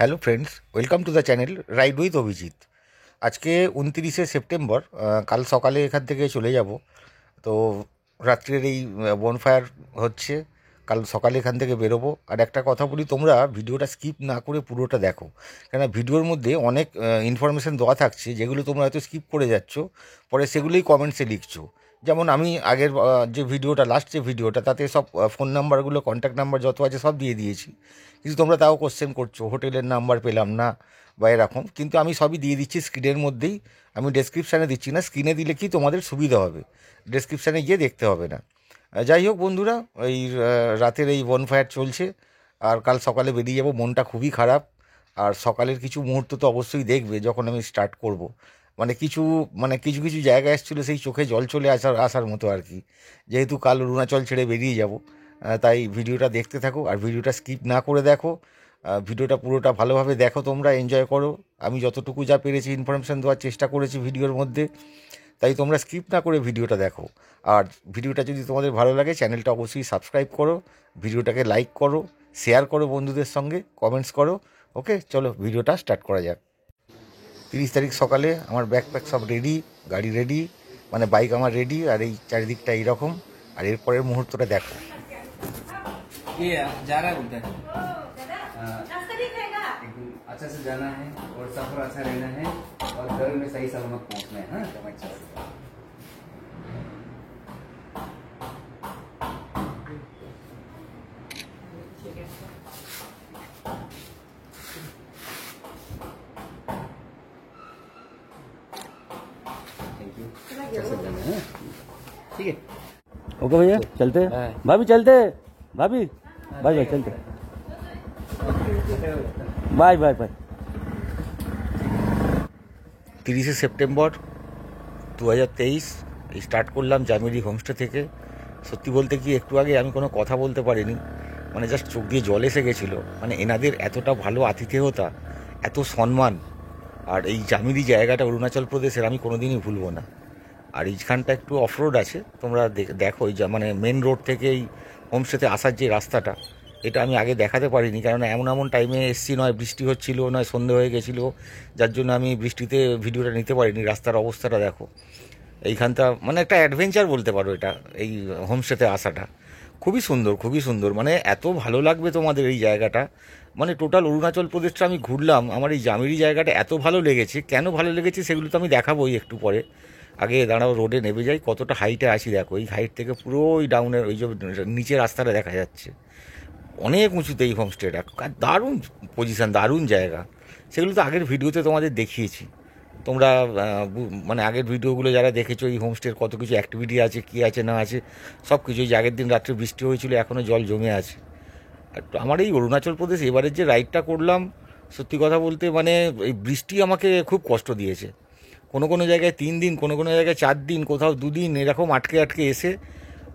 Hello friends, welcome to the channel ride with Abhijit. আজকে 29শে September. কাল সকালে এখান থেকে চলে যাব। তো রাত্রের এই বনফায়ার হচ্ছে, কাল সকালে এখান থেকে বেরোবো। আর একটা কথা বলি, তোমরা ভিডিওটা স্কিপ না করে পুরোটা দেখো, কেন ভিডিওর মধ্যে অনেক ইনফরমেশান দেওয়া থাকছে যেগুলো তোমরা হয়তো স্কিপ করে যাচ্ছ, পরে সেগুলোই কমেন্টসে লিখছো। যেমন আমি আগের যে ভিডিওটা, লাস্ট যে ভিডিওটা, তাতে সব ফোন নাম্বারগুলো, কন্ট্যাক্ট নাম্বার যত আছে সব দিয়ে দিয়েছি, কিন্তু তোমরা তাও কোশ্চেন করছো হোটেলের নাম্বার পেলাম না বা এরকম। কিন্তু আমি সবই দিয়ে দিচ্ছি স্ক্রিনের মধ্যেই, আমি ডেসক্রিপশানে দিচ্ছি না। স্ক্রিনে দিলে কি তোমাদের সুবিধা হবে, ডেসক্রিপশানে গিয়ে দেখতে হবে না। যাই হোক বন্ধুরা, এই রাতের এই বনফায়ার চলছে, আর কাল সকালে বেরিয়ে যাব। মনটা খুবই খারাপ। আর সকালের কিছু মুহূর্ত তো অবশ্যই দেখবে যখন আমি স্টার্ট করব। কিছু কিছু জায়গা এসেছিলো, সেই চোখে জল চলে আসার মতো আর কি। যেহেতু কাল অরুণাচল ছেড়ে বেরিয়ে যাব, তাই ভিডিওটা দেখতে থাকো, আর ভিডিওটা স্কিপ না করে দেখো। ভিডিওটা পুরোটা ভালোভাবে দেখো, তোমরা এনজয় করো। আমি যতটুকু যা পেরেছি ইনফরমেশান দেওয়ার চেষ্টা করেছি ভিডিওর মধ্যে, তাই তোমরা স্কিপ না করে ভিডিওটা দেখো। আর ভিডিওটা যদি তোমাদের ভালো লাগে, চ্যানেলটা অবশ্যই সাবস্ক্রাইব করো, ভিডিওটাকে লাইক করো, শেয়ার করো বন্ধুদের সঙ্গে, কমেন্টস করো। ওকে, চলো ভিডিওটা স্টার্ট করা যাক। 30 তারিখ সকালে আমার ব্যাকপ্যাক সব রেডি, গাড়ি রেডি, মানে বাইক আমার রেডি, আর এই চারিদিকটা এইরকম। আর এরপরের মুহূর্তটা দেখো। ये जा रहा है बोलते हैं एकदम अच्छा से जाना है और सफर अच्छा रहना है और घर में सही सलामत पहुंचना है। हाँ, एकदम अच्छा से थैंक यू। अच्छा से जाना है, ठीक है। ओके भैया, चलते हैं भाभी, चलते हैं भाभी, बाय बाय, चलते बाय बाय बाय। 30শে সেপ্টেম্বর 2023 স্টার্ট করলাম জামিরি হোমস্টে থেকে। সত্যি বলতে কি, একটু আগে আমি কোনো কথা বলতে পারিনি, মানে জাস্ট চোখ দিয়ে জল এসে গেছিলো। মানে এনাদের এতটা ভালো আতিথেয়তা, এত সম্মান। আর এই জামিরি জায়গাটা অরুণাচল প্রদেশের আমি কোনোদিনই ভুলবো না। আর এইখানটা একটু অফরোড আছে, তোমরা দেখো। মানে মেন রোড থেকে এই হোমস্টেতে আসার যে রাস্তাটা, এটা আমি আগে দেখাতে পারিনি, কারণ এমন টাইমে এসছি, নয় বৃষ্টি হচ্ছিল, নয় সন্ধে হয়ে গেছিলো, যার জন্য আমি বৃষ্টিতে ভিডিওটা নিতে পারিনি। রাস্তার অবস্থাটা দেখো। এইখানটা মানে একটা অ্যাডভেঞ্চার বলতে পারো এটা, এই হোমস্টেতে আসাটা খুবই সুন্দর, খুবই সুন্দর। মানে এত ভালো লাগবে তোমাদের এই জায়গাটা। মানে টোটাল অরুণাচল প্রদেশটা আমি ঘুরলাম, আমার এই জামিরি জায়গাটা এত ভালো লেগেছে। কেন ভালো লেগেছে সেগুলো তো আমি দেখাবোই একটু পরে। আগে দাঁড়াও, রোডে নেমে যাই, কতটা হাইটে আসি দেখো। এই হাইট থেকে পুরো ওই ডাউনের ওই যে নিচের রাস্তাটা দেখা যাচ্ছে। অনেক উঁচুতে এই হোমস্টেটা, দারুণ পজিশান, দারুণ জায়গা। সেগুলো তো আগের ভিডিওতে তোমাদের দেখিয়েছি। তোমরা মানে আগের ভিডিওগুলো যারা দেখেছো, এই হোমস্টের কত কিছু অ্যাক্টিভিটি আছে, কী আছে না আছে সব কিছু। এই যে আগের দিন রাত্রে বৃষ্টি হয়েছিল, এখনও জল জমে আছে। আর আমার এই অরুণাচল প্রদেশ এবারের যে রাইডটা করলাম, সত্যি কথা বলতে মানে এই বৃষ্টি আমাকে খুব কষ্ট দিয়েছে। কোনো কোনো জায়গায় 3 দিন, কোনো কোনো জায়গায় 4 দিন, কোথাও 2 দিন এরকম আটকে আটকে এসে।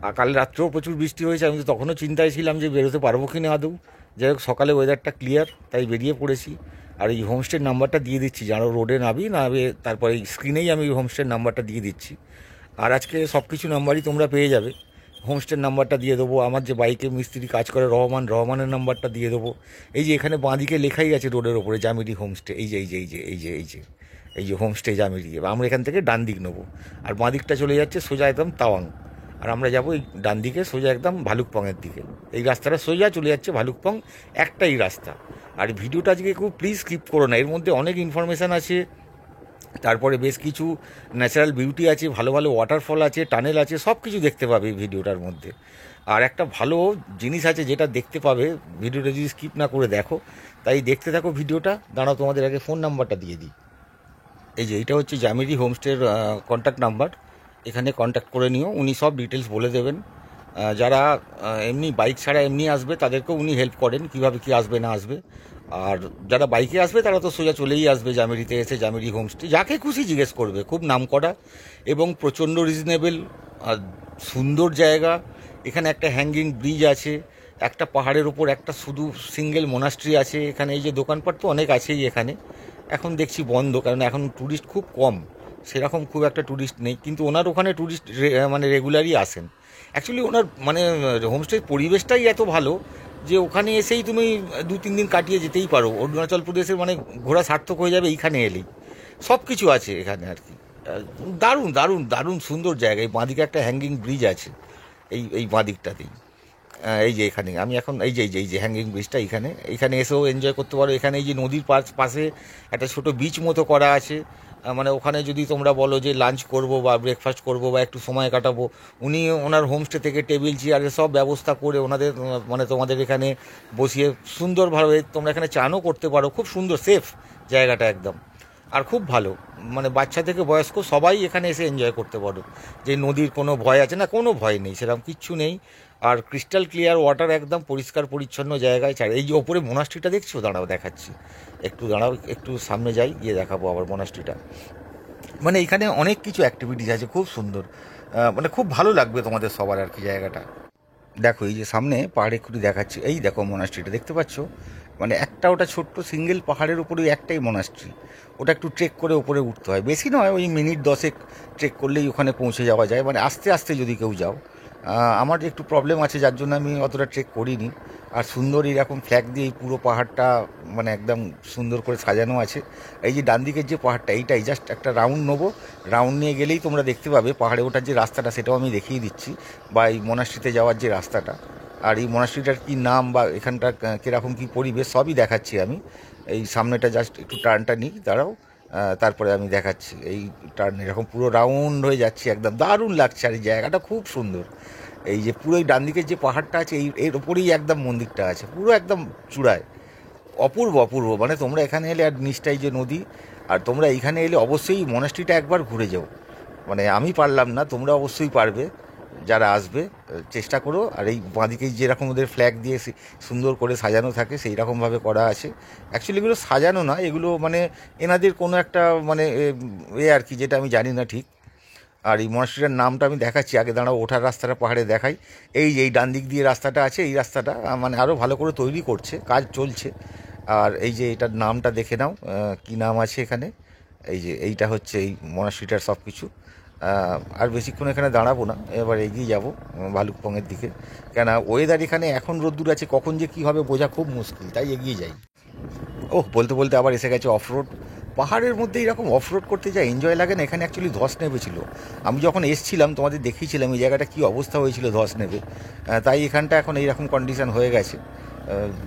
আর কাল রাত্রেও প্রচুর বৃষ্টি হয়েছে। আমি তো তখনও চিন্তায় ছিলাম যে বেরোতে পারবো কি না আদৌ। যাই হোক, সকালে ওয়েদারটা ক্লিয়ার, তাই বেরিয়ে পড়েছি। আর এই হোমস্টের নাম্বারটা দিয়ে দিচ্ছি, যারা রোডে নাবি তারপরে এই স্ক্রিনেই আমি হোমস্টের নাম্বারটা দিয়ে দিচ্ছি। আর আজকে সব কিছু নাম্বারই তোমরা পেয়ে যাবে। হোমস্টের নাম্বারটা দিয়ে দেবো, আমার যে বাইকে মিস্ত্রি কাজ করে রহমানের নাম্বারটা দিয়ে দেবো। এই যে এখানে বাঁদিকে লেখাই আছে রোডের ওপরে, জামিরি হোমস্টে। এই যে হোমস্টে জামিরি। আমরা এখান থেকে ডান দিক নেবো, আর বাঁ দিকটা চলে যাচ্ছে সোজা একদম তাওয়াং। আর আমরা যাবো এই ডান দিকে সোজা একদম ভালুকপংয়ের দিকে। এই রাস্তাটা সোজা চলে যাচ্ছে ভালুকপং, একটাই রাস্তা। আর ভিডিওটা আজকে খুব প্লিজ স্কিপ করো না, এর মধ্যে অনেক ইনফরমেশান আছে। তারপরে বেশ কিছু ন্যাচারাল বিউটি আছে, ভালো ভালো ওয়াটারফল আছে, টানেল আছে, সব কিছু দেখতে পাবে এই ভিডিওটার মধ্যে। আর একটা ভালো জিনিস আছে যেটা দেখতে পাবে ভিডিওটা যদি স্কিপ না করে দেখো, তাই দেখতে থাকো ভিডিওটা। দাঁড়াও, তোমাদের আগে ফোন নাম্বারটা দিয়ে দিই। এই যে এইটা হচ্ছে জামিরি হোমস্টের কন্ট্যাক্ট নাম্বার। এখানে কন্ট্যাক্ট করে নিও, উনি সব ডিটেলস বলে দেবেন। যারা এমনি বাইক ছাড়া এমনি আসবে, তাদেরকেও উনি হেল্প করেন কীভাবে কী আসবে না আসবে। আর যারা বাইকে আসবে তারা তো সোজা চলেই আসবে জামিরিতে, এসে জামিরি হোমস্টে যাকে খুশি জিজ্ঞেস করবে। খুব নামকরা এবং প্রচণ্ড রিজনেবল, আর সুন্দর জায়গা। এখানে একটা হ্যাঙ্গিং ব্রিজ আছে, একটা পাহাড়ের ওপর একটা শুধু সিঙ্গেল মোনাস্ট্রি আছে। এখানে এই যে দোকানপাট তো অনেক আছেই এখানে, এখন দেখছি বন্ধ, কারণ এখন ট্যুরিস্ট খুব কম, সেরকম খুব একটা ট্যুরিস্ট নেই। কিন্তু ওনার ওখানে ট্যুরিস্ট মানে রেগুলারই আসেন। অ্যাকচুয়ালি ওনার মানে হোমস্টের পরিবেশটাই এত ভালো যে ওখানে এসেই তুমি 2-3 দিন কাটিয়ে যেতেই পারো। অরুণাচল প্রদেশের মানে ঘোরা সার্থক হয়ে যাবে এইখানে এলেই। সব কিছু আছে এখানে আর কি। দারুণ দারুণ দারুণ সুন্দর জায়গা। এই বাঁদিকে একটা হ্যাঙ্গিং ব্রিজ আছে, এই বাঁদিকটাতেই। এই যে এখানে আমি এখন এই যে হ্যাঙ্গিং ব্রিজটা এইখানে এসেও এনজয় করতে পারো। এখানে এই যে নদীর পাশে একটা ছোট বিচ মতো করা আছে। মানে ওখানে যদি তোমরা বলো যে লাঞ্চ করবো বা ব্রেকফাস্ট করবো বা একটু সময় কাটাবো, উনি ওনার হোমস্টে থেকে টেবিল চেয়ারের সব ব্যবস্থা করে ওনাদের মানে তোমাদের এখানে বসিয়ে সুন্দরভাবে তোমরা এখানে চানও করতে পারো। খুব সুন্দর, সেফ জায়গাটা একদম। আর খুব ভালো, মানে বাচ্চা থেকে বয়স্ক সবাই এখানে এসে এনজয় করতে পারো। যে নদীর কোনো ভয় আছে না, কোনো ভয় নেই, সেরকম কিচ্ছু নেই। আর ক্রিস্টাল ক্লিয়ার ওয়াটার, একদম পরিষ্কার পরিচ্ছন্ন জায়গায়। এই যে ওপরে মোনাস্ট্রিটা দেখছো, দাঁড়াও দেখাচ্ছি, একটু সামনে যাই, গিয়ে দেখাবো আবার মোনাস্ট্রিটা। মানে এখানে অনেক কিছু অ্যাক্টিভিটিস আছে, খুব সুন্দর। মানে খুব ভালো লাগবে তোমাদের সবার আর কি জায়গাটা। দেখো এই যে সামনে পাহাড়ে খুঁটি দেখাচ্ছি, এই দেখো মোনাস্ট্রিটা দেখতে পাচ্ছ। মানে ওটা ছোট্ট সিঙ্গেল পাহাড়ের উপরে একটাই মোনাস্ট্রি। ওটা একটু ট্রেক করে উপরে উঠতে হয়, বেশি নয়, ওই মিনিট 10 ট্রেক করলেই ওখানে পৌঁছে যাওয়া যায়। মানে আস্তে আস্তে যদি কেউ যাও। আমার একটু প্রবলেম আছে, যার জন্য আমি অতটা ট্রেক করিনি। আর সুন্দর এরকম ফ্ল্যাগ দিয়ে এই পুরো পাহাড়টা মানে একদম সুন্দর করে সাজানো আছে। এই যে ডান দিকের যে পাহাড়টা, এইটাই জাস্ট একটা রাউন্ড নেবো, রাউন্ড নিয়ে গেলেই তোমরা দেখতে পাবে পাহাড়ে ওঠার যে রাস্তাটা, সেটাও আমি দেখিয়ে দিচ্ছি, বা এই মোনাস্ট্রিতে যাওয়ার যে রাস্তাটা। আর এই মোনাস্ট্রিটার কী নাম বা এখানটার কীরকম কী পরিবেশ সবই দেখাচ্ছি আমি। এই সামনেটা জাস্ট একটু টার্নটা নিই, দাঁড়াও, তারপরে আমি দেখাচ্ছি। এই টার্ন এরকম পুরো রাউন্ড হয়ে যাচ্ছি, একদম দারুণ লাগছে। আর এই জায়গাটা খুব সুন্দর। এই যে পুরো এই ডান দিকের যে পাহাড়টা আছে, এর ওপরেই একদম মন্দিরটা আছে, পুরো একদম চূড়ায়। অপূর্ব অপূর্ব, মানে তোমরা এখানে এলে, আর নিচটাই যে নদী, আর তোমরা এইখানে এলে অবশ্যই মনাস্ট্রিটা একবার ঘুরে যাও। মানে আমি পারলাম না, তোমরা অবশ্যই পারবে যারা আসবে, চেষ্টা করো। আর এই বাঁদিকে যেরকম ওদের ফ্ল্যাগ দিয়ে সুন্দর করে সাজানো থাকে, সেই রকমভাবে করা আছে। অ্যাকচুয়ালি এগুলো সাজানো না, এগুলো মানে এনাদের কোনো একটা মানে আর কি, যেটা আমি জানি না ঠিক। আর এই মনাস্ট্রিটার নামটা আমি দেখাচ্ছি, আগে দাঁড়াও ওঠার রাস্তাটা পাহাড়ে দেখাই। এই ডান দিক দিয়ে রাস্তাটা আছে, এই রাস্তাটা মানে আরও ভালো করে তৈরি করছে, কাজ চলছে। আর এই যে এটার নামটা দেখে নাও, কি নাম আছে এখানে। এই যে এইটা হচ্ছে এই মনাস্ট্রিটার সব কিছু। আর বেশিক্ষণ এখানে দাঁড়াবো না, এবার এগিয়ে যাব ভালুকপংয়ের দিকে। কেন ওয়েদার এখানে এখন রোদ্দুর আছে, কখন যে কী হবে বোঝা খুব মুশকিল, তাই এগিয়ে যাই। বলতে বলতে আবার এসে গেছে অফরোড। পাহাড়ের মধ্যে এরকম অফরোড করতে যা এনজয় লাগে না, এখানে অ্যাকচুয়ালি ধস নেমেছিল। আমি যখন এসছিলাম তোমাদের দেখিয়েছিলাম এই জায়গাটা কী অবস্থা হয়েছিল ধস নেবে। তাই এখানটা এখন এইরকম কন্ডিশন হয়ে গেছে।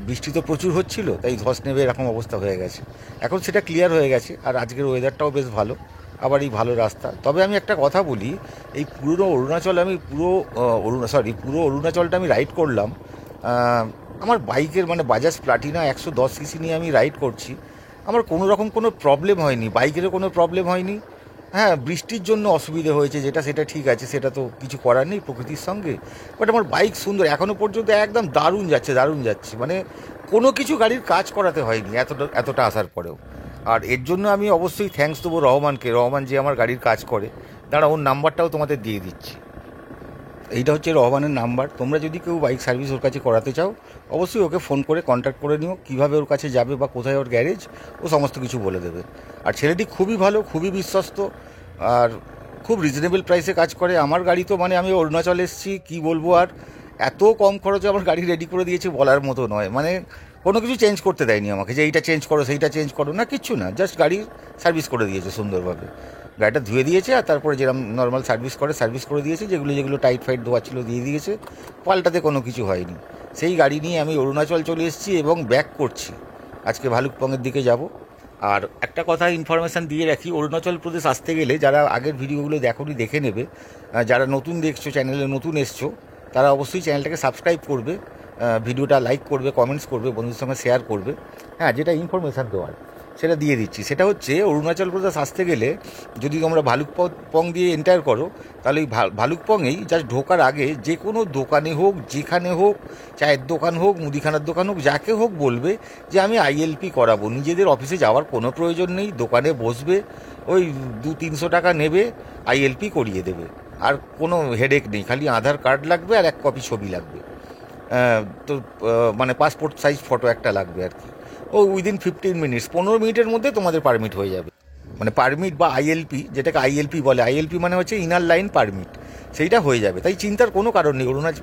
বৃষ্টি তো প্রচুর হচ্ছিল, তাই ধস নেবে এরকম অবস্থা হয়ে গেছে। এখন সেটা ক্লিয়ার হয়ে গেছে, আর আজকের ওয়েদারটাও বেশ ভালো, আবার এই ভালো রাস্তা। তবে আমি একটা কথা বলি, এই পুরো অরুণাচলটা আমি রাইড করলাম আমার বাইকের, মানে বাজাজ প্লাটিনা 110 সিসি নিয়ে আমি রাইড করছি। আমার কোনো রকম কোনো প্রবলেম হয়নি, বাইকেরও কোনো প্রবলেম হয়নি। হ্যাঁ, বৃষ্টির জন্য অসুবিধে হয়েছে, সেটা ঠিক আছে, সেটা তো কিছু করার নেই প্রকৃতির সঙ্গে। বাট আমার বাইক সুন্দর, এখনও পর্যন্ত একদম দারুণ যাচ্ছে। মানে কোনো কিছু গাড়ির কাজ করাতে হয়নি এতটা আসার পরেও। আর এর জন্য আমি অবশ্যই থ্যাঙ্কস দেবো রহমান যে আমার গাড়ির কাজ করে। দাঁড়া, ওর নাম্বারটাও তোমাদের দিয়ে দিচ্ছি। এইটা হচ্ছে রহমানের নাম্বার। তোমরা যদি কেউ বাইক সার্ভিস ওর কাছে করাতে চাও, অবশ্যই ওকে ফোন করে কন্ট্যাক্ট করে নিও, কীভাবে ওর কাছে যাবে বা কোথায় ওর গ্যারেজ, ও সমস্ত কিছু বলে দেবে। আর ছেলেটি খুবই ভালো, খুবই বিশ্বস্ত, আর খুব রিজনেবল প্রাইসে কাজ করে। আমার গাড়ি তো মানে আমি অরুণাচল এসেছি, কী বলবো, আর এত কম খরচে আমার গাড়ি রেডি করে দিয়েছে বলার মতো নয়। মানে কোনো কিছু চেঞ্জ করতে দেয়নি আমাকে, যে এইটা চেঞ্জ করো সেইটা চেঞ্জ করো, না কিচ্ছু না, জাস্ট গাড়ির সার্ভিস করে দিয়েছে সুন্দরভাবে। গাড়িটা ধুয়ে দিয়েছে, আর তারপরে যেরকম নর্মাল সার্ভিস করে দিয়েছে, যেগুলো টাইট ফাইট দেওয়া ছিল দিয়ে দিয়েছে, পাল্টাতে কোনো কিছু হয়নি। সেই গাড়ি নিয়ে আমি অরুণাচল চলে এসেছি এবং ব্যাক করছি, আজকে ভালুকপংয়ের দিকে যাব। আর একটা কথা ইনফরমেশান দিয়ে রাখি, অরুণাচল প্রদেশ আসতে গেলে যারা আগের ভিডিওগুলো দেখে নেবে, যারা নতুন দেখছো, চ্যানেলে নতুন এসছো, তারা অবশ্যই চ্যানেলটাকে সাবস্ক্রাইব করবে, ভিডিওটা লাইক করবে, কমেন্টস করবে, বন্ধুদের সঙ্গে শেয়ার করবে। হ্যাঁ, যেটা ইনফরমেশান দেওয়ার সেটা দিয়ে দিচ্ছি। সেটা হচ্ছে অরুণাচল প্রদেশ আসতে গেলে যদি তোমরা ভালুকপং দিয়ে এন্টার করো, তাহলে এই ভালুকপংয়েই জাস্ট ঢোকার আগে যে কোনো দোকানে হোক, যেখানে হোক, চায়ের দোকান হোক, মুদিখানার দোকান হোক, যাকে হোক বলবে যে আমি ILP করাবো। নিজেদের অফিসে যাওয়ার কোনো প্রয়োজন নেই, দোকানে বসবে, ওই 200-300 টাকা নেবে, ILP করিয়ে দেবে। আর কোনো হেডেক নেই, খালি আধার কার্ড লাগবে আর 1 কপি ছবি লাগবে। তো মানে পাসপোর্ট সাইজ ফটো একটা লাগবে আর কি। উইদিন 15 মিনিটস, 15 মিনিটের মধ্যে তোমাদের পারমিট হয়ে যাবে। মানে পারমিট বা ILP, যেটাকে ILP বলে, ILP মানে হচ্ছে ইনার লাইন পারমিট। সেইটা হয়ে যাবে, তাই চিন্তার কোনো কারণ নেই। অরুণাচল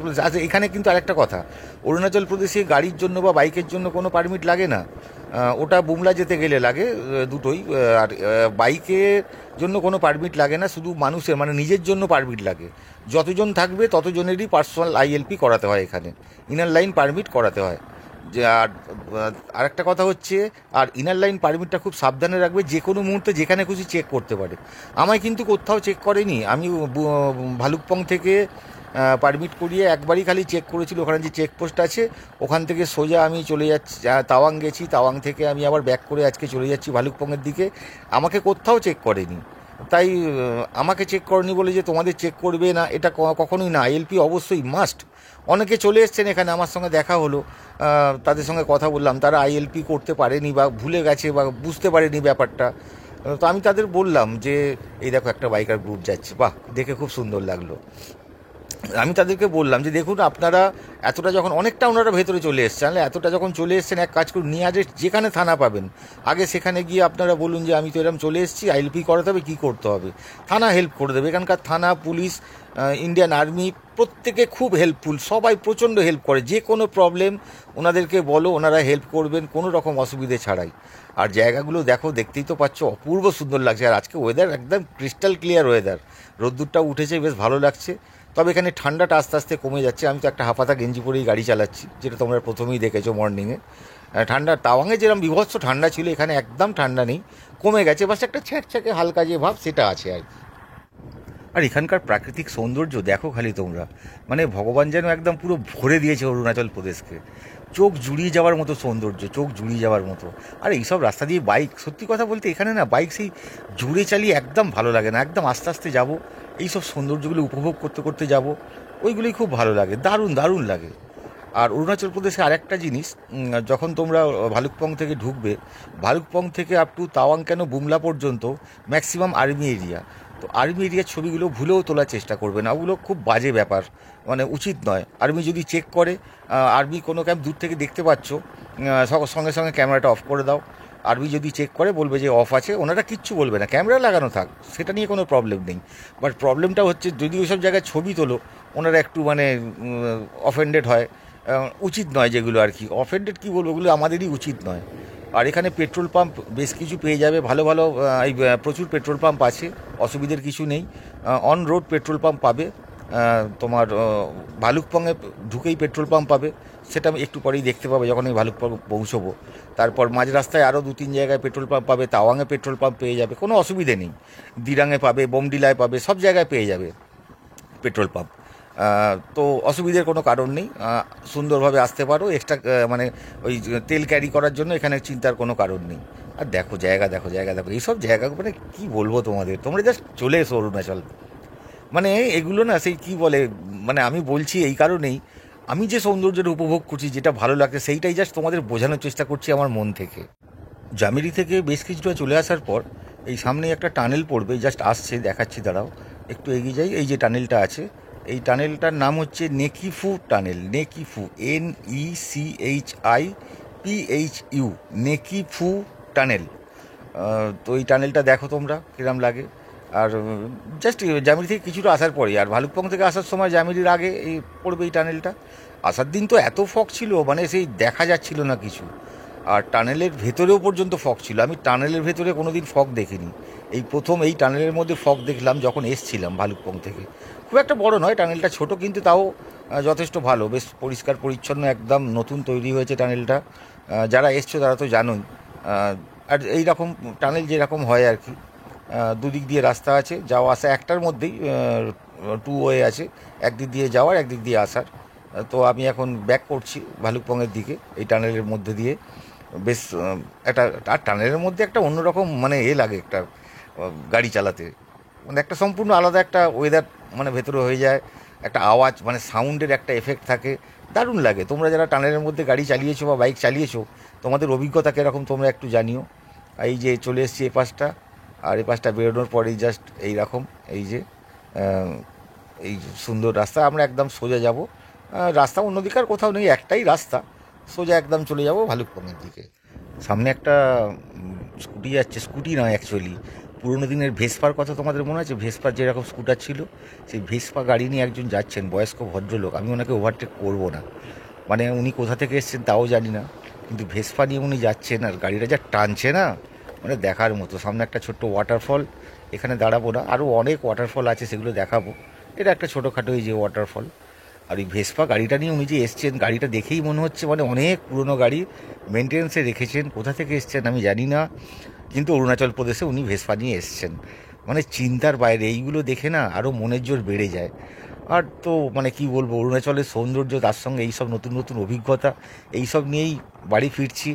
প্রদেশ আচ্ছা, এখানে কিন্তু আরেকটা কথা, অরুণাচল প্রদেশে গাড়ির জন্য বা বাইকের জন্য কোনো পারমিট লাগে না। ওটা বুমলা যেতে গেলে লাগে, দুটোই। আর বাইকের জন্য কোনো পারমিট লাগে না, শুধু মানুষের মানে নিজের জন্য পারমিট লাগে। যতজন থাকবে ততজনেরই পার্সোনাল আইএলপি করাতে হয়, এখানে ইনার লাইন পারমিট করাতে হয়। যে আর আরেকটা কথা হচ্ছে, আর ইনার লাইন পারমিটটা খুব সাবধানে রাখবে, যে কোনো মুহূর্তে যেখানে খুশি চেক করতে পারে। আমায় কিন্তু কোথাও চেক করেনি, আমি ভালুকপং থেকে পারমিট করিয়ে একবারই খালি চেক করেছিল, ওখানে যে চেকপোস্ট আছে ওখান থেকে সোজা আমি চলে যাচ্ছি, তাওয়াং গেছি, তাওয়াং থেকে আমি আবার ব্যাক করে আজকে চলে যাচ্ছি ভালুকপংয়ের দিকে। আমাকে কোথাও চেক করেনি, তাই আমাকে চেক করেনি বলে যে তোমাদের চেক করবে না এটা কখনোই না। আইএলপি অবশ্যই মাস্ট। অনেকে চলে এসছেন এখানে, আমার সঙ্গে দেখা হলো, তাদের সঙ্গে কথা বললাম, তারা আইএলপি করতে পারেনি বা ভুলে গেছে বা বুঝতে পারেনি ব্যাপারটা। তো আমি তাদের বললাম যে এই দেখো একটা বাইকার গ্রুপ যাচ্ছে, বাহ দেখে খুব সুন্দর লাগলো। আমি তাদেরকে বললাম যে দেখুন আপনারা এতটা যখন অনেকটা ওনারা ভেতরে চলে এসছেন, এতটা যখন চলে এসছেন, এক কাজ করুন, নিয়ে আগে যেখানে থানা পাবেন আগে সেখানে গিয়ে আপনারা বলুন যে আমি তো এরকম চলে এসেছি, আইএলপি করাতে হবে, কী করতে হবে। থানা হেল্প করে দেবে, এখানকার থানা, পুলিশ, ইন্ডিয়ান আর্মি প্রত্যেকে খুব হেল্পফুল, সবাই প্রচণ্ড হেল্প করে। যে কোনো প্রবলেম ওনাদেরকে বলো, ওনারা হেল্প করবেন কোনো রকম অসুবিধে ছাড়াই। আর জায়গাগুলো দেখো, দেখতেই তো পাচ্ছ, অপূর্ব সুন্দর লাগছে। আর আজকে ওয়েদার একদম ক্রিস্টাল ক্লিয়ার ওয়েদার, রোদ্দুরটা উঠেছে, বেশ ভালো লাগছে। তবে এখানে ঠান্ডাটা আস্তে আস্তে কমে যাচ্ছে। আমি তো একটা হাফাতা গেঞ্জি পরেই গাড়ি চালাচ্ছি, যেটা তোমরা প্রথমেই দেখেছো মর্নিংয়ে। ঠান্ডা তাওয়াংয়ে যেরকম বিভৎস ঠান্ডা ছিল, এখানে একদম ঠান্ডা নেই, কমে গেছে, বাস একটা ছ্যাঁকে হালকা যে ভাব সেটা আছে আর কি। আর এখানকার প্রাকৃতিক সৌন্দর্য দেখো খালি তোমরা, মানে ভগবান যেন একদম পুরো ভরে দিয়েছে অরুণাচল প্রদেশকে। চোখ জুড়িয়ে যাওয়ার মতো সৌন্দর্য, চোখ জুড়িয়ে যাওয়ার মতো। আর এইসব রাস্তা দিয়ে বাইক, সত্যি কথা বলতে এখানে না বাইক সেই জুড়ে চালিয়ে একদম ভালো লাগে না, একদম আস্তে আস্তে যাবো, এইসব সৌন্দর্যগুলো উপভোগ করতে করতে যাব, ওইগুলোই খুব ভালো লাগে, দারুণ দারুণ লাগে। আর অরুণাচল প্রদেশে আরেকটা জিনিস, যখন তোমরা ভালুকপং থেকে ঢুকবে, ভালুকপং থেকে আপ টু তাওয়াং কেন বুমলা পর্যন্ত ম্যাক্সিমাম আর্মি এরিয়া। তো আর্মি এরিয়ার ছবিগুলো ভুলেও তোলার চেষ্টা করবে না, ওগুলো খুব বাজে ব্যাপার, মানে উচিত নয়। আর্মি যদি চেক করে, আর্মি কোনো ক্যাম্প দূর থেকে দেখতে পাচ্ছ, সঙ্গে সঙ্গে ক্যামেরাটা অফ করে দাও। আর্মি যদি চেক করে বলবে যে অফ আছে, ওনারা কিচ্ছু বলবে না, ক্যামেরা লাগানো থাক, সেটা নিয়ে কোনো প্রবলেম নেই। বাট প্রবলেমটা হচ্ছে যদি ওইসব জায়গায় ছবি তোলো, ওনারা একটু মানে অফেন্ডেড হয়, উচিত নয় যেগুলো আর কি। অফেন্ডেড কী বলবো, ওগুলো আমাদেরই উচিত নয়। আর এখানে পেট্রোল পাম্প বেশ কিছু পেয়ে যাবে, ভালো ভালো, এই প্রচুর পেট্রোল পাম্প আছে, অসুবিধার কিছু নেই। অন রোড পেট্রোল পাম্প পাবে, তোমার ভালুকপংয়ে ঢুকেই পেট্রোল পাম্প পাবে, সেটা আমি একটু পরেই দেখতে পাবে যখন আমি ভালুকপং পৌঁছবো। তারপর মাঝ রাস্তায় আরও 2-3 জায়গায় পেট্রোল পাম্প পাবে, তাওয়াংয়ে পেট্রোল পাম্প পেয়ে যাবে, কোনো অসুবিধে নেই। দিরাংয়ে পাবে, বোমডিলায় পাবে, সব জায়গায় পেয়ে যাবে পেট্রোল পাম্প। তো অসুবিধার কোনো কারণ নেই, সুন্দরভাবে আসতে পারো। এক্সট্রা মানে ওই তেল ক্যারি করার জন্য এখানে চিন্তার কোনো কারণ নেই। আর দেখো জায়গা, দেখো জায়গা, দেখো এইসব জায়গা, মানে কী বলবো তোমাদের, তোমরা জাস্ট চলে এসো অরুণাচল। মানে এগুলো না সেই কী বলে, মানে আমি বলছি এই কারণেই, আমি যে সৌন্দর্যটা উপভোগ করছি, যেটা ভালো লাগছে, সেইটাই জাস্ট তোমাদের বোঝানোর চেষ্টা করছি আমার মন থেকে। জামিরি থেকে বেশ কিছুটা চলে আসার পর এই সামনে একটা টানেল পড়বে, জাস্ট আসছে, দেখাচ্ছি, দাঁড়াও একটু এগিয়ে যাই। এই যে টানেলটা আছে, এই টানেলটার নাম হচ্ছে নেকিফু টানেল, নেকিফু, NECHIPHU, নেকিফু টানেল। তো এই টানেলটা দেখো তোমরা কীরকম লাগে। আর জাস্ট জামিরি থেকে কিছুটা আসার পরেই, আর ভালুকপং থেকে আসার সময় জামিরির আগে এই পড়বে এই টানেলটা। আসার দিন তো এত ফগ ছিল, মানে সেই দেখা যাচ্ছিল না কিছু। আর টানেলের ভেতরেও পর্যন্ত ফগ ছিল, আমি টানেলের ভেতরে কোনো দিন ফগ দেখিনি, এই প্রথম এই টানেলের মধ্যে ফগ দেখলাম যখন এসছিলাম ভালুকপং থেকে। খুব একটা বড় নয় টানেলটা, ছোট, কিন্তু তাও যথেষ্ট ভালো, বেশ পরিষ্কার পরিচ্ছন্ন, একদম নতুন তৈরি হয়েছে টানেলটা। যারা এসছো তারা তো জানোই। আর এই রকম টানেল যেরকম হয় আর কি, দুদিক দিয়ে রাস্তা আছে, যাওয়া আসা একটার মধ্যেই, 2 ওয়ে আছে, একদিক দিয়ে যাওয়ার, একদিক দিয়ে আসার। তো আমি এখন ব্যাক করছি ভালুকপংয়ের দিকে এই টানেলের মধ্যে দিয়ে। বেশ একটা, আর টানেলের মধ্যে একটা অন্যরকম মানে লাগে একটা গাড়ি চালাতে, মানে একটা সম্পূর্ণ আলাদা একটা ওয়েদার মানে ভেতরে হয়ে যায়, একটা আওয়াজ, মানে সাউন্ডের একটা এফেক্ট থাকে, দারুণ লাগে। তোমরা যারা টানেলের মধ্যে গাড়ি চালিয়েছো বা বাইক চালিয়েছো, তোমাদের অভিজ্ঞতা কীরকম তোমরা একটু জানিও। এই যে চলে এসেছি এই পাশটা, আর এই পাশটা বেরোনোর পরেই জাস্ট এই রকম, এই যে এই সুন্দর রাস্তা, আমরা একদম সোজা যাব। রাস্তা অন্যদিকে আর কোথাও নেই, একটাই রাস্তা, সোজা একদম চলে যাব ভালুকপংয়ের দিকে। সামনে একটা স্কুটি যাচ্ছে, স্কুটি নয় অ্যাকচুয়ালি পুরোনো দিনের ভেসপার কথা তোমাদের মনে আছে? ভেসপার যেরকম স্কুটার ছিল, সেই ভেসপা গাড়ি নিয়ে একজন যাচ্ছেন, বয়স্ক ভদ্রলোক। আমি ওনাকে ওভারটেক করবো না, মানে উনি কোথা থেকে এসেছেন তাও জানি না, কিন্তু ভেসপা নিয়ে উনি যাচ্ছেন আর গাড়িটা যা টানছে না, মানে দেখার মতো। সামনে একটা ছোট্ট ওয়াটারফল, এখানে দাঁড়াবো না, আরও অনেক ওয়াটারফল আছে, সেগুলো দেখাবো। এটা একটা ছোটোখাটো এই যে ওয়াটারফল। আর এই ভেসপা গাড়িটা নিয়ে উনি যে এসছেন, গাড়িটা দেখেই মনে হচ্ছে মানে অনেক পুরনো গাড়ি, মেনটেন্সে রেখেছেন। কোথা থেকে এসছেন আমি জানি না, কিন্তু অরুণাচল প্রদেশে উনি ভেসপা নিয়ে এসছেন। মানে চিন্তার বাইরে, এইগুলো দেখে না আরও মনের জোর বেড়ে যায়। আর তো মানে কি বলবো, অরুণাচলের সৌন্দর্য, তার সঙ্গে এইসব নতুন নতুন অভিজ্ঞতা, এইসব নিয়েই বাড়ি ফিরছি।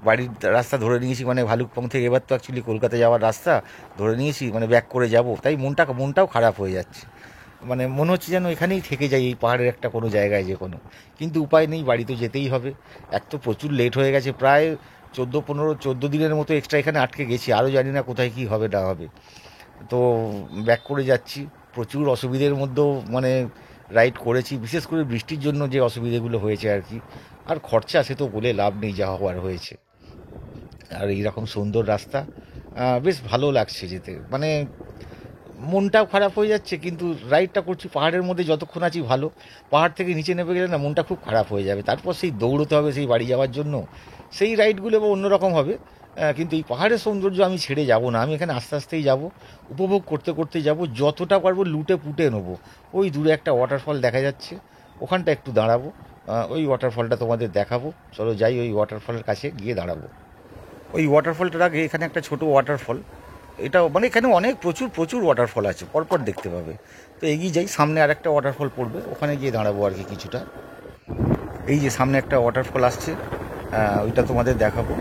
বাড়ির রাস্তা ধরে নিয়েছি, মানে ভালুকপং থেকে এবার তো অ্যাকচুয়ালি কলকাতা যাওয়ার রাস্তা ধরে নিয়েছি, মানে ব্যাক করে যাব। তাই মনটাও খারাপ হয়ে যাচ্ছে, মানে মনে হচ্ছে যেন এখানেই থেকে যাই, এই পাহাড়ের একটা কোনো জায়গায় যে কোনো। কিন্তু উপায় নেই, বাড়ি তো যেতেই হবে। এক তো প্রচুর লেট হয়ে গেছে, প্রায় 14 দিনের মতো এক্সট্রা এখানে আটকে গেছি, আরও জানি না কোথায় কী হবে না হবে। তো ব্যাক করে যাচ্ছি, প্রচুর অসুবিধের মধ্যেও মানে রাইড করেছি, বিশেষ করে বৃষ্টির জন্য যে অসুবিধেগুলো হয়েছে আর কি। আর খরচা সে তো বলে লাভ নেই, যা হওয়ার হয়েছে। আর এইরকম সুন্দর রাস্তা, বেশ ভালো লাগছে যেতে, মানে মনটাও খারাপ হয়ে যাচ্ছে, কিন্তু রাইডটা করছি পাহাড়ের মধ্যে, যতক্ষণ আছি ভালো। পাহাড় থেকে নিচে নেমে গেলে না মনটা খুব খারাপ হয়ে যাবে, তারপর সেই দৌড়তে হবে সেই বাড়ি যাওয়ার জন্য। সেই রাইডগুলো বা অন্যরকম হবে, কিন্তু এই পাহাড়ের সৌন্দর্য আমি ছেড়ে যাব না। আমি এখানে আস্তে আস্তেই যাব, উপভোগ করতে করতে যাব, যতটা পারবো লুটে পুটে নেবো। ওই দূরে একটা ওয়াটারফল দেখা যাচ্ছে, ওখানটা একটু দাঁড়াবো, ওই ওয়াটারফলটা তোমাদের দেখাবো। চলো যাই, ওই ওয়াটারফলের কাছে গিয়ে দাঁড়াবো। ওই ওয়াটারফলটার আগে এখানে একটা ছোট ওয়াটারফল, এটাও মানে এখানে অনেক প্রচুর ওয়াটারফল আছে, পরপর দেখতে পাবে। তো এগিয়ে যাই, সামনে আর একটা ওয়াটারফল পড়বে, ওখানে গিয়ে দাঁড়াবো আর কি কিছুটা। এই যে সামনে একটা ওয়াটারফল আসছে, ওইটা তোমাদের দেখাবো।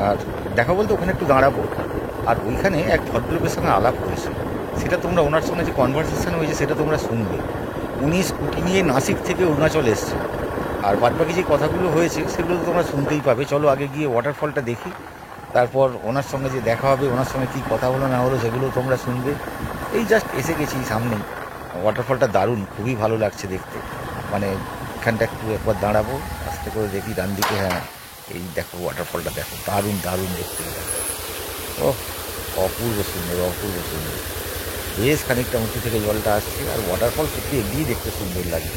আর দেখাবো বলতে ওখানে একটু দাঁড়াবো। আর ওইখানে এক ভদ্রলোকের সঙ্গে আলাপ হয়েছে, সেটা তোমরা ওনার সঙ্গে যে কনভারসেশন হয়েছে সেটা তোমরা শুনবে। উনি স্কুটি নিয়ে নাসিক থেকে অরুণাচল এসছে, আর বাদবাকি যে কথাগুলো হয়েছে সেগুলো তো তোমরা শুনতেই পাবে। চলো আগে গিয়ে ওয়াটারফলটা দেখি, তারপর ওনার সঙ্গে যে দেখা হবে, ওনার সঙ্গে কী কথা হলো না হলো সেগুলো তোমরা শুনবে। এই জাস্ট এসে গেছি সামনেই, ওয়াটারফলটা দারুণ, খুবই ভালো লাগছে দেখতে। মানে এখানটা একটু একবার দাঁড়াবো, আস্তে করে দেখি ডান দিকে, হ্যাঁ এই দেখো ওয়াটারফলটা দেখো, দারুণ দেখতে। ও অপূর্ব সুন্দর। বেশ খানিকটা উঁচু থেকে জলটা আসছে, আর ওয়াটারফল সত্যি এগিয়ে দেখতে সুন্দর লাগে।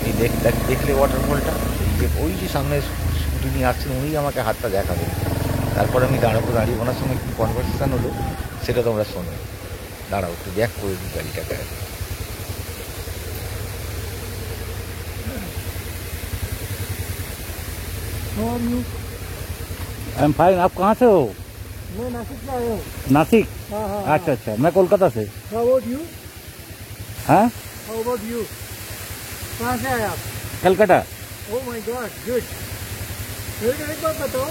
এই দেখলে ওয়াটারফলটা, ওই যে সামনে স্কুটি নিয়ে আসছেন উনি আমাকে হাতটা দেখাবেন, তারপর আমি দাঁড়িয়ে ওনার সঙ্গে কী কনভারসেশান হলো সেটা তোমরা শোনো। দাঁড়াও একটু ব্যাক করে দিই গাড়িটাকে। I am fine. आप कहाँ से हो? मैं नासिक से आया हूँ। नासिक? हाँ हाँ। अच्छा, मैं कोलकाता से। How about you? हाँ, हाउ अबाउट यू? कहाँ से आए आप? Calcutta. Oh my God, good. मेरे को एक बात बताओ,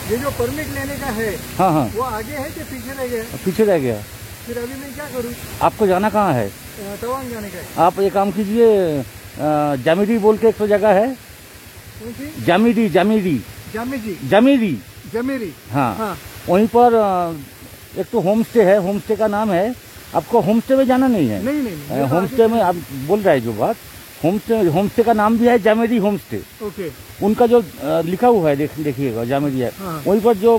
ये जो परमिट लेने का है हाँ हाँ, वो आगे है कि पीछे रह गया? पीछे रह गया। फिर अभी मैं क्या करूँ? आपको जाना कहाँ है? तवांग जाने का है। आप ये काम कीजिए, जामिरी बोल के एक तो जगह है, कौन सी? जामिरी। जमीरी। हाँ, हाँ। वहीं पर एक तो होम स्टे है, होम स्टे का नाम है। आपको होम स्टे में जाना नहीं है? नहीं। होम स्टे में आप बोल रहे हैं जो बात, होम स्टे का नाम भी है जामेरी होम स्टे। ओके। उनका जो लिखा हुआ है देखिएगा, जामेरी है। हाँ। वहीं पर जो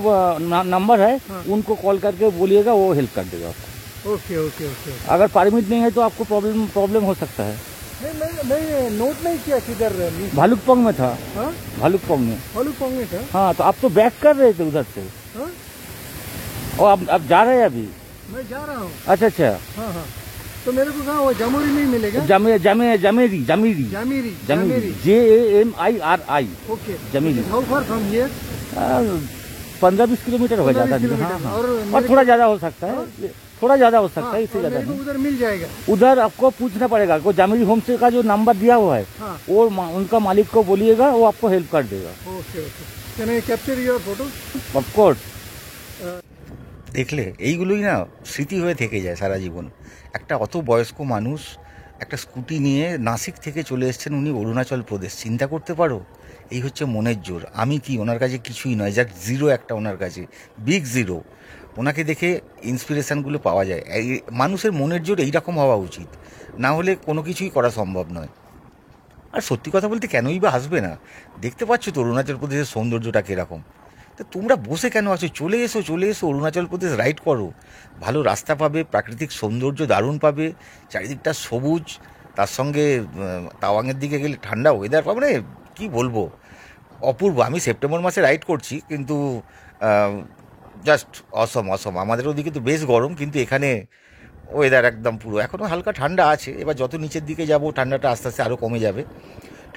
नंबर है, हाँ। उनको कॉल करके बोलिएगा, वो हेल्प कर देगा आपको। Okay okay okay. अगर परमिट नहीं है तो आपको प्रॉब्लम हो सकता है। नहीं नोट नहीं किया किधर। भालुकपोंग में था। हाँ? भालुकपोंग में। भालुकपोंग में था। हाँ, तो आप तो बैक कर रहे थे उधर से। हाँ? और अब जा रहे हैं अभी? मैं जा रहा हूँ। अच्छा। हाँ हाँ। तो मेरे को कहाँ वो जामुरी में मिलेगा? Jameri Jamiri. JAMIRI। Okay. Jameri. How far from here? 15-20 kilometer हो जाता है। 15-20 हाँ, हाँ। और और थोड़ा ज्यादा हो सकता है, थोड़ा ज्यादा हो सकता है, इससे और ज्यादा मेरे को नहीं। उधर मिल जाएगा। उधर आपको पूछना पड़ेगा, को जामिरी होम स्टे का जो नंबर दिया हुआ है, हाँ। वो उनका मालिक को बोलिएगा, वो आपको हेल्प कर देगा। Okay okay. Can I capture your photo? Of course. দেখলে এইগুলোই না স্মৃতি হয়ে থেকে যায় সারা জীবন। একটা অত বয়স্ক মানুষ একটা স্কুটি নিয়ে নাসিক থেকে চলে এসেছেন উনি অরুণাচল প্রদেশ, চিন্তা করতে পারো। এই হচ্ছে মনের জোর। আমি কি ওনার কাছে কিছুই নয়, যাক জিরো একটা ওনার কাছে, বিগ জিরো। ওনাকে দেখে ইন্সপিরেশানগুলো পাওয়া যায়। এই মানুষের মনের জোর এইরকম হওয়া উচিত, না হলে কোনো কিছুই করা সম্ভব নয়। আর সত্যি কথা বলতে কেনই বা আসবে না, দেখতে পাচ্ছ তো অরুণাচল প্রদেশের সৌন্দর্যটা কীরকম। তো তোমরা বসে কেন আছো? চলে এসো, চলে এসো, অরুণাচল প্রদেশ রাইড করো। ভালো রাস্তা পাবে, প্রাকৃতিক সৌন্দর্য দারুণ পাবে, চারিদিকটা সবুজ, তার সঙ্গে তাওয়াংয়ের দিকে গেলে ঠান্ডা ওয়েদার পাবে, মানে কী বলবো, অপূর্ব। আমি সেপ্টেম্বর মাসে রাইড করছি, কিন্তু জাস্ট অসম অসম। আমাদের ওদিকে তো বেশ গরম, কিন্তু এখানে ওয়েদার একদম পুরো, এখনও হালকা ঠান্ডা আছে। এবার যত নিচের দিকে যাব ঠান্ডাটা আস্তে আস্তে আরও কমে যাবে।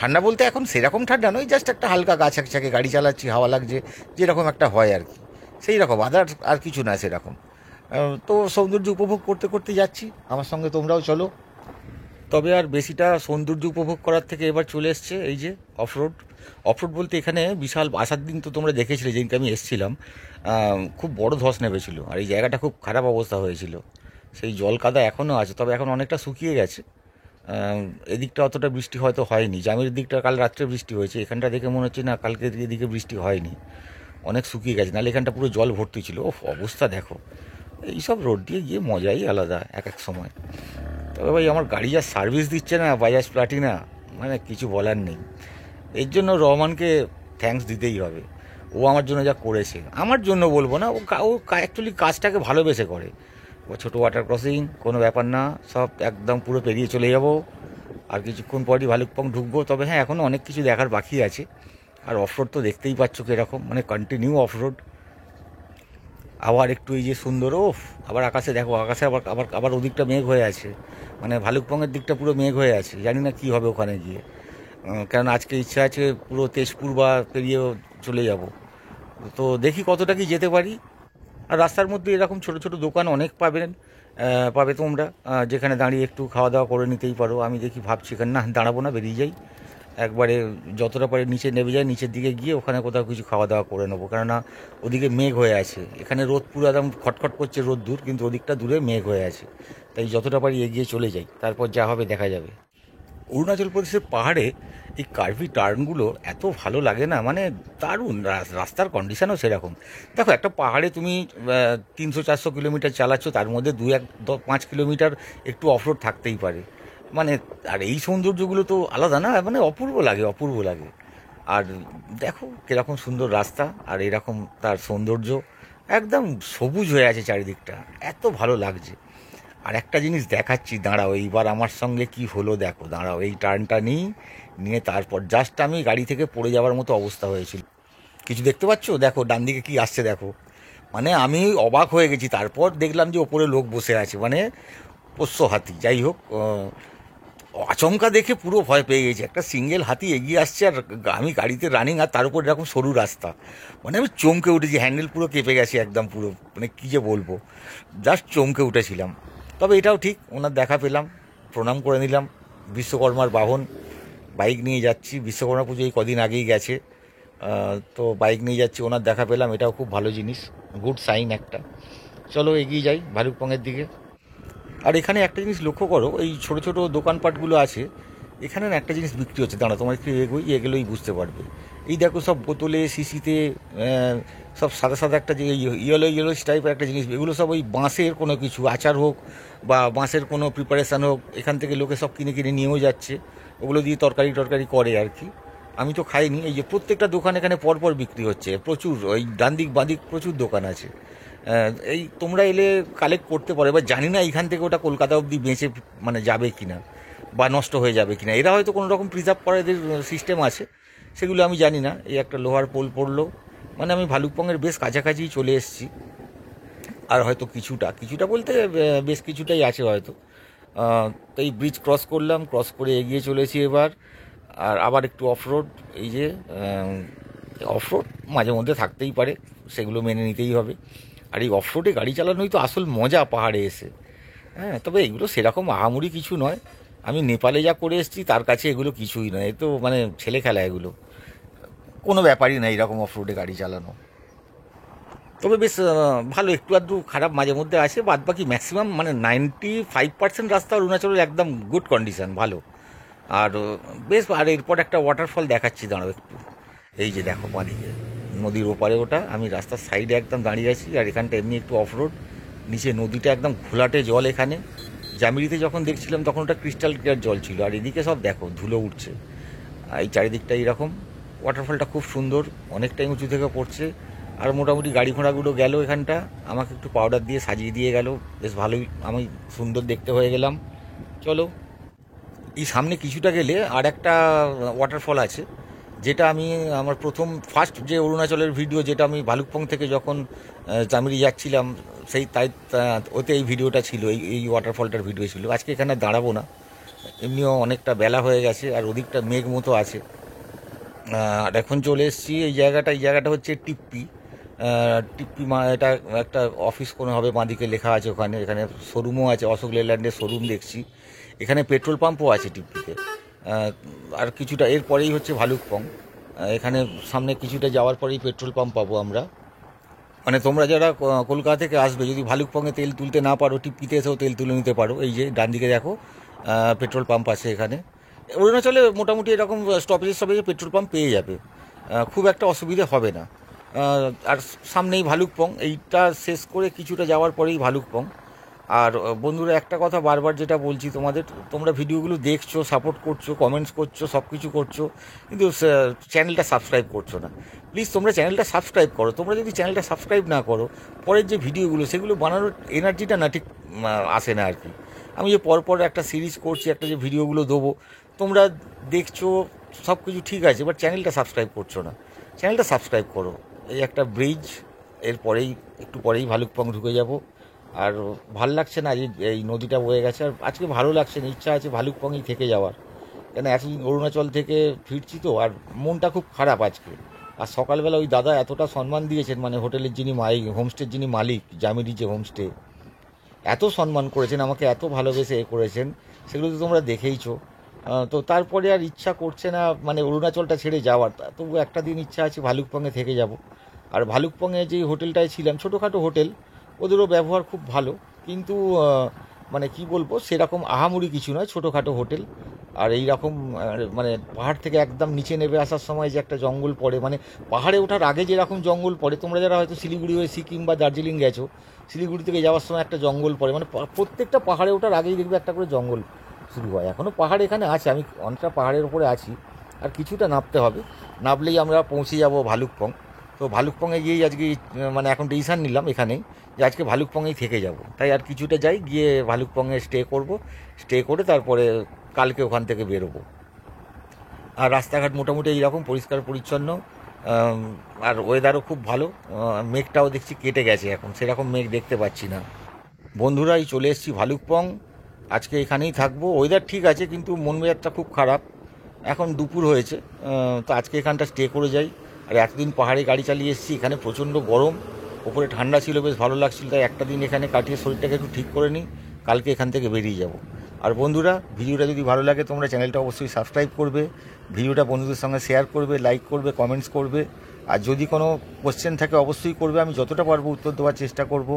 ঠান্ডা বলতে এখন সেরকম ঠান্ডা নয়, জাস্ট একটা হালকা গা ছ্যাঁকে গাড়ি চালাচ্ছি, হাওয়া লাগছে, যেরকম একটা হয় আর কি, সেই রকম, আদার আর কিছু না সেরকম। তো সৌন্দর্য উপভোগ করতে করতে যাচ্ছি, আমার সঙ্গে তোমরাও চলো। তবে আর বেশিটা সৌন্দর্য উপভোগ করার থেকে এবার চলে এসছে এই যে অফরোড। অফরোড বলতে এখানে বিশাল, আসার দিন তো তোমরা দেখেছিলে যেদিনকে আমি এসেছিলাম, খুব বড় ধস নেমেছিল, আর এই জায়গাটা খুব খারাপ অবস্থা হয়েছিল। সেই জল কাদা এখনও আছে, তবে এখন অনেকটা শুকিয়ে গেছে। এদিকটা অতটা বৃষ্টি হয়তো হয়নি, জামির দিকটা কাল রাত্রে বৃষ্টি হয়েছে, এখানটা দেখে মনে হচ্ছে না কালকে এদিকে বৃষ্টি হয়নি, অনেক শুকিয়ে গেছে, নাহলে এখানটা পুরো জল ভর্তি ছিল। ও অবস্থা দেখো, এইসব রোড দিয়ে গিয়ে মজাই আলাদা এক এক সময়। তবে ভাই আমার গাড়ি যা সার্ভিস দিচ্ছে না বাজাজ প্লাটিনা, মানে কিছু বলার নেই। এর জন্য রহমানকে থ্যাঙ্কস দিতেই হবে, ও আমার জন্য যা করেছে। আমার জন্য বলবো না, ও অ্যাকচুয়ালি কাজটাকে ভালোবেসে করে। ও ছোটো ওয়াটার ক্রসিং কোনো ব্যাপার না, সব একদম পুরো পেরিয়ে চলে যাব, আর কিছুক্ষণ পরই ভালুকপং ঢুকবো। তবে হ্যাঁ, এখনও অনেক কিছু দেখার বাকি আছে। আর অফরোড তো দেখতেই পাচ্ছ কীরকম, মানে কন্টিনিউ অফরোড। আবার একটু এই যে সুন্দর, ওফ, আবার আকাশে দেখো, আকাশে আবার আবার আবার ওদিকটা মেঘ হয়ে আছে, মানে ভালুকপংয়ের দিকটা পুরো মেঘ হয়ে আছে। জানি না কী হবে ওখানে গিয়ে, কারণ আজকে ইচ্ছা আছে পুরো তেজপুর বা পেরিয়ে চলে যাব। তো দেখি কতটা কি যেতে পারি। আর রাস্তার মধ্যে এরকম ছোট ছোট দোকান অনেক পাবে তোমরা, যেখানে দাঁড়িয়ে একটু খাওয়া দাওয়া করে নিতেই পারো। আমি দেখি ভাবছি এখানে না দাঁড়াবো না, বেরিয়ে যাই একবারে, যতটা পারে নিচে নেমে যাই, নিচের দিকে গিয়ে ওখানে কোথাও কিছু খাওয়া দাওয়া করে নেবো। কেননা ওদিকে মেঘ হয়ে আছে, এখানে রোদ পুরো একদম খটখট করছে রোদ দূর, কিন্তু ওদিকটা দূরে মেঘ হয়ে আছে। তাই যতটা পারি এগিয়ে চলে যাই, তারপর যা হবে দেখা যাবে। অরুণাচল প্রদেশের পাহাড়ে এই কার্ভি টার্নগুলো এত ভালো লাগে না, মানে দারুণ। রাস্তার কন্ডিশনও সেরকম। দেখো, একটা পাহাড়ে তুমি 300-400 কিলোমিটার চালাচ্ছ, তার মধ্যে 2-5 কিলোমিটার একটু অফরোড থাকতেই পারে, মানে। আর এই সৌন্দর্যগুলো তো আলাদা না, মানে অপূর্ব লাগে, অপূর্ব লাগে। আর দেখো কীরকম সুন্দর রাস্তা, আর এরকম তার সৌন্দর্য, একদম সবুজ হয়ে আছে চারিদিকটা, এত ভালো লাগছে। আর একটা জিনিস দেখাচ্ছি, দাঁড়াও, এইবার আমার সঙ্গে কি হলো দেখো, দাঁড়াও, এই টার্নটা নিয়ে তারপর জাস্ট আমি গাড়ি থেকে পড়ে যাওয়ার মতো অবস্থা হয়েছিল। কিছু দেখতে পাচ্ছ? দেখো ডান দিকে কি আসছে দেখো, মানে আমি অবাক হয়ে গেছি। তারপর দেখলাম যে ওপরে লোক বসে আছে, মানে পোষ্য হাতি। যাই হোক, আচমকা দেখে পুরো ভয় পেয়ে গেছি। একটা সিঙ্গেল হাতি এগিয়ে আসছে, আর আমি গাড়িতে রানিং, আর তার উপর এরকম সরু রাস্তা, মানে আমি চমকে উঠেছি, হ্যান্ডেল পুরো কেঁপে গেছে একদম পুরো, মানে কী যে বলবো, জাস্ট চমকে উঠেছিলাম। তবে এটাও ঠিক, ওনার দেখা পেলাম, প্রণাম করে নিলাম। বিশ্বকর্মার বাহন, বাইক নিয়ে যাচ্ছি, বিশ্বকর্মা পুজো এই কদিন আগেই গেছে, তো বাইক নিয়ে যাচ্ছি, ওনার দেখা পেলাম, এটাও খুব ভালো জিনিস, গুড সাইন একটা। চলো এগিয়ে যাই ভালুকপংয়ের দিকে। আর এখানে একটা জিনিস লক্ষ্য করো, এই ছোটো ছোটো দোকানপাটগুলো আছে, এখানে না একটা জিনিস বিক্রি হচ্ছে, দাঁড়া তোমার একটু এগুলোই বুঝতে পারবে। এই দেখো, সব বোতলে, শিশিতে, সব সাদা সাদা একটা যে ইয়েলো টাইপের একটা জিনিস, এগুলো সব ওই বাঁশের কোনো কিছু আচার হোক বা বাঁশের কোনো প্রিপারেশান হোক, এখান থেকে লোকে সব কিনে নিয়েও যাচ্ছে, ওগুলো দিয়ে তরকারি করে আর কি। আমি তো খাইনি। এই যে প্রত্যেকটা দোকান এখানে পরপর বিক্রি হচ্ছে, প্রচুর, ওই ডান দিক বাঁ দিক প্রচুর দোকান আছে। এই তোমরা এলে কালেক্ট করতে পারো। এবার জানি না এইখান থেকে ওটা কলকাতা অবধি বেঁচে মানে যাবে কিনা, বা নষ্ট হয়ে যাবে কিনা। এরা হয়তো কোনো রকম প্রিজার্ভ করার এদের সিস্টেম আছে, সেগুলো আমি জানি না। এই একটা লোহার পোল পড়লো, মানে আমি ভালুকপংয়ের বেশ কাছাকাছি চলে এসেছি। আর হয়তো কিছুটা বলতে বেশ কিছুটাই আছে হয়তো। তো এই ব্রিজ ক্রস করলাম, ক্রস করে এগিয়ে চলেছি এবার। আর আবার একটু অফরোড, এই যে অফরোড মাঝে মধ্যে থাকতেই পারে, সেগুলো মেনে নিতেই হবে। আর এই অফরোডে গাড়ি চালানোই তো আসল মজা পাহাড়ে এসে। হ্যাঁ, তবে এগুলো সেরকম আহামরি কিছু নয়। আমি নেপালে যা করে এসেছি তার কাছে এগুলো কিছুই নয়, এ তো মানে ছেলে খেলা, এগুলো কোনো ব্যাপারই না এরকম অফরোডে গাড়ি চালানো। তবে বেশ ভালো, একটু আধটু খারাপ মাঝে মধ্যে আসে, বাদ বাকি ম্যাক্সিমাম মানে 95% রাস্তা অরুণাচলের একদম গুড কন্ডিশন, ভালো। আর বেশ, আর এরপর একটা ওয়াটারফল দেখাচ্ছি, দাঁড়াও একটু। এই যে দেখো বাঁদিকে নদীর ওপারে, ওটা আমি রাস্তার সাইডে একদম দাঁড়িয়ে আছি। আর এখানটা এমনি একটু অফরোড, নিচে নদীটা একদম ঘোলাটে জল। এখানে জামিরিতে যখন দেখছিলাম তখন ওটা ক্রিস্টাল ক্লিয়ার জল ছিল, আর এদিকে সব দেখো ধুলো উঠছে। এই চারিদিকটা এইরকম। ওয়াটারফলটা খুব সুন্দর, অনেকটাই উঁচু থেকে পড়ছে, আর মোটামুটি গাড়ি ঘোড়াগুলো গেল এখানটা, আমাকে একটু পাউডার দিয়ে সাজিয়ে দিয়ে গেল, বেশ ভালোই, আমি সুন্দর দেখতে হয়ে গেলাম। চলো, এই সামনে কিছুটা গেলে আর একটা ওয়াটারফল আছে, যেটা আমি আমার ফার্স্ট যে অরুণাচলের ভিডিও, যেটা আমি ভালুকপং থেকে যখন চামিরি যাচ্ছিলাম, ওতে এই ভিডিওটা ছিল, এই ওয়াটারফলটার ভিডিও ছিল। আজকে এখানে দাঁড়াবো না, এমনিও অনেকটা বেলা হয়ে গেছে, আর ওদিকটা মেঘ মতো আছে। আর এখন চলে এসেছি এই জায়গাটা হচ্ছে টিপ্পি। এটা একটা অফিস কোনো হবে, বাঁদিকে লেখা আছে এখানে শোরুমও আছে, অশোক লেল্যান্ডের শোরুম দেখছি। এখানে পেট্রোল পাম্পও আছে টিপ্পিতে। আর কিছুটা এরপরেই হচ্ছে ভালুকপং। এখানে সামনে কিছুটা যাওয়ার পরেই পেট্রোল পাম্প পাবো আমরা। মানে তোমরা যারা কলকাতা থেকে আসবে, যদি ভালুকপংয়ে তেল তুলতে না পারো, টিপ্পিতে এসেও তেল তুলে নিতে পারো। এই যে ডান দিকে দেখো পেট্রোল পাম্প আছে এখানে। অরুণাচলে মোটামুটি এরকম স্টপেজে পেট্রোল পাম্প পেয়ে যাবে, খুব একটা অসুবিধে হবে না। আর সামনেই ভালুকপং, এইটা শেষ করে কিছুটা যাওয়ার পরেই ভালুকপং। আর বন্ধুরা, একটা কথা বারবার যেটা বলছি তোমাদের, তোমরা ভিডিওগুলো দেখছো, সাপোর্ট করছো, কমেন্টস করছো, সব কিছু করছো, কিন্তু চ্যানেলটা সাবস্ক্রাইব করছো না। প্লিজ তোমরা চ্যানেলটা সাবস্ক্রাইব করো। তোমরা যদি চ্যানেলটা সাবস্ক্রাইব না করো, পরের যে ভিডিওগুলো সেগুলো বানানোর এনার্জিটা না ঠিক আসে না আর কি। আমি যে পরপর একটা সিরিজ করছি, একটা যে ভিডিওগুলো দেবো, তোমরা দেখছো, সব কিছু ঠিক আছে, বাট চ্যানেলটা সাবস্ক্রাইব করছো না। চ্যানেলটা সাবস্ক্রাইব করো। এই একটা ব্রিজ, একটু পরেই ভালুকপং ঢুকে যাব। আর ভাল লাগছে না, এই নদীটা বয়ে গেছে, আর আজকে ভালো লাগছে না, ইচ্ছা আছে ভালুকপংই থেকে যাওয়ার। কেন এতদিন অরুণাচল থেকে ফিরছি তো, আর মনটা খুব খারাপ আজকে। আর সকালবেলা ওই দাদা এতটা সম্মান দিয়েছেন, মানে হোটেলের যিনি হোমস্টের যিনি মালিক, জামিরি যে হোমস্টে, এত সম্মান করেছেন আমাকে, এত ভালোবেসে করেছেন, সেগুলো তো তোমরা দেখেইছো। তো তারপরে আর ইচ্ছা করছে না মানে অরুণাচলটা ছেড়ে যাওয়ার। তবু একটা দিন ইচ্ছা আছে ভালুকপংয়ে থেকে যাব। আর ভালুকপংয়ে যে হোটেলটায় ছিলাম, ছোটোখাটো হোটেল, ওদেরও ব্যবহার খুব ভালো, কিন্তু মানে কি বলবো, সেরকম আহামরি কিছু নয়, ছোটোখাটো হোটেল। আর এইরকম মানে পাহাড় থেকে একদম নিচে নেমে আসার সময় যে একটা জঙ্গল পড়ে, মানে পাহাড়ে ওঠার আগে যেরকম জঙ্গল পড়ে, তোমরা যারা হয়তো শিলিগুড়ি হয়ে সিকিম বা দার্জিলিং গেছো, শিলিগুড়ি থেকে যাওয়ার সময় একটা জঙ্গল পড়ে, মানে প্রত্যেকটা পাহাড়ে ওঠার আগেই দেখবে একটা করে জঙ্গল শুরু হয়। এখনও পাহাড় এখানে আছে, আমি অনেকটা পাহাড়ের উপরে আছি, আর কিছুটা নামতে হবে, নামলেই আমরা পৌঁছে যাব ভালুকপং। তো ভালুকপংয়ে গিয়েই আজকে মানে এখন ডিসিশন নিলাম এখানেই, যে আজকে ভালুকপংয়েই থেকে যাব। তাই আর কিছুটা যাই, গিয়ে ভালুকপংয়ে স্টে করে তারপরে কালকে ওখান থেকে বেরোবো। আর রাস্তাঘাট মোটামুটি এইরকম পরিষ্কার পরিচ্ছন্ন, আর ওয়েদারও খুব ভালো। মেঘটাও দেখছি কেটে গেছে, এখন সেরকম মেঘ দেখতে পাচ্ছি না। বন্ধুরা, এই চলে এসেছি ভালুকপং, আজকে এখানেই থাকবো। ওয়েদার ঠিক আছে, কিন্তু মন মেজাজটা খুব খারাপ। এখন দুপুর হয়েছে, তো আজকে এখানটা স্টে করে যাই। আর এতদিন পাহাড়ে গাড়ি চালিয়ে এসেছি, এখানে প্রচণ্ড গরম, ওপরে ঠান্ডা ছিল, বেশ ভালো লাগছিল। তাই একটা দিন এখানে কাটিয়ে শরীরটাকে একটু ঠিক করে নিই, কালকে এখান থেকে বেরিয়ে যাব। আর বন্ধুরা, ভিডিওটা যদি ভালো লাগে, তোমরা চ্যানেলটা অবশ্যই সাবস্ক্রাইব করবে, ভিডিওটা বন্ধুদের সঙ্গে শেয়ার করবে, লাইক করবে, কমেন্টস করবে। আর যদি কোনো কোশ্চেন থাকে অবশ্যই করবে, আমি যতটা পারবো উত্তর দেওয়ার চেষ্টা করব।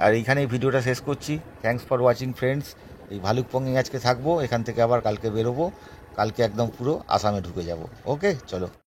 আর এইখানেই ভিডিওটা শেষ করছি। Thanks for watching friends. এই ভালুকপংয়ে আজকে থাকবো, এখান থেকে আবার কালকে বেরোবো, কালকে একদম পুরো আসামে ঢুকে যাব। ওকে, চলো।